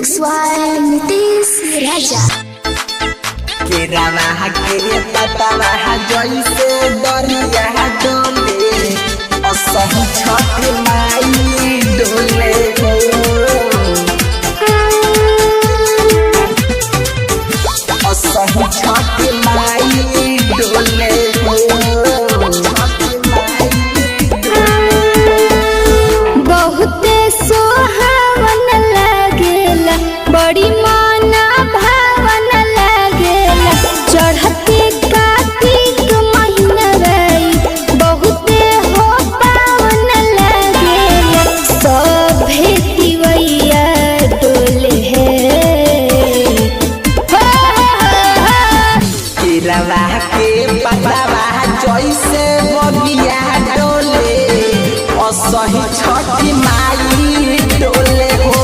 mix वाई नीतीश राजा के रवा के पतवा जैसे दरिया डोले असही छठ माई डोले असही छठ माई डोले बहुते सोहावन लागेला बड़ी माना भावन लागेला चढ़ते कार्तिक महीना रही बहुते हो पावन लागेला सभे तिवैया डोले के रवा के पतवा जैसे बगिया डोले असही छठी माई डोले हो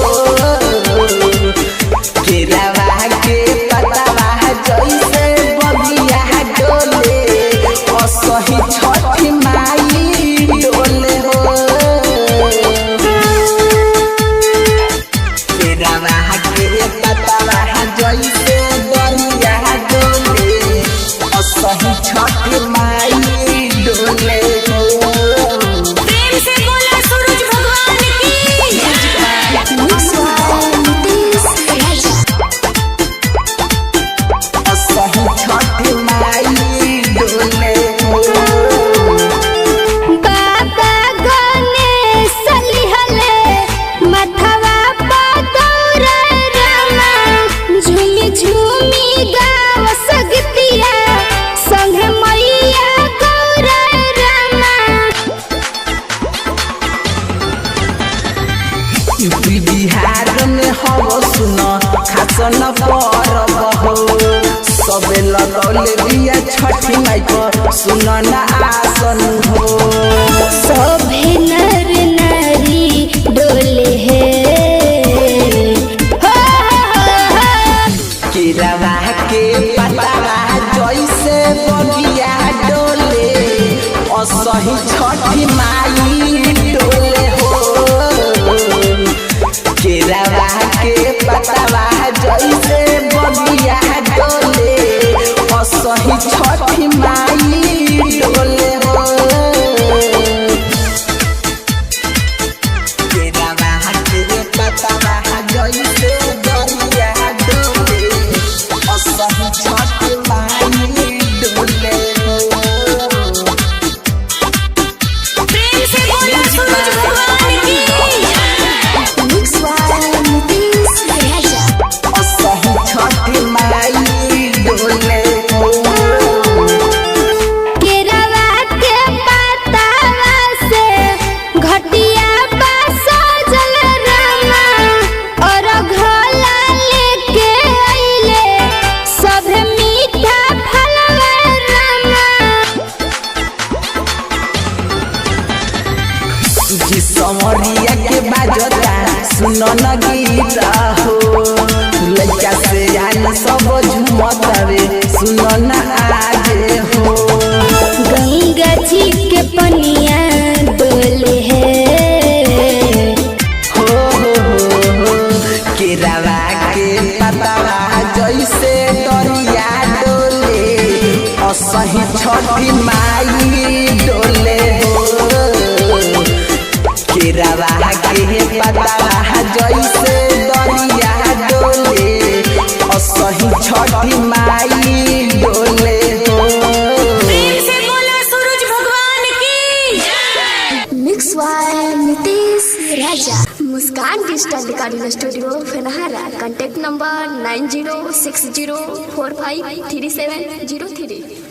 के रवा के पतवा जैसे बगिया डोले असही छठी माई डोले हो के रवा के पतवा जैसे बगिया डोले असही छठी माई डोले हो मिक्स वाई नीतीश राजा असही छठी माई डोले हो बाबा गणेश लिहले मथवा पदौरा रामा झूमी झूमी गाव सगतिया संगे मैया गौरा रामा यूपी बिहार में हो सुन खासन परब हो सबे लगौले बिया छठी माई पर सुन न आसन हो सभे नर नारी डोले के रवा के पतवा जैसे बगिया डोले असही छठी माई डोले हो के रवा के पतवा जैसे बगिया डोले असही छठी माई डोले हो के रवा के पतवा जैसे बगिया डोले असही छठी माई डोले हो मिक्स वाई नीतीश राजा असही छठी माई डोले हो केरवा के पतावा से घटिया बा सजल रामा और घोला लेके आइले सब मीठा फलवा रामा जी समरिया के बाजता सुन न गीता हो लइका से आन सब झुमतावे सुन न आजे हो गंगा जी के पनिया डोले हो के रवा के पतवा जैसे दरिया डोले असही छठी माई डोले हो के रवा के पतवा जैसे दरिया डोले असही छठी माई डोले हो मिक्स वाई Nitish Raja Muskan digital recording studio Fenhara contact number 9060453703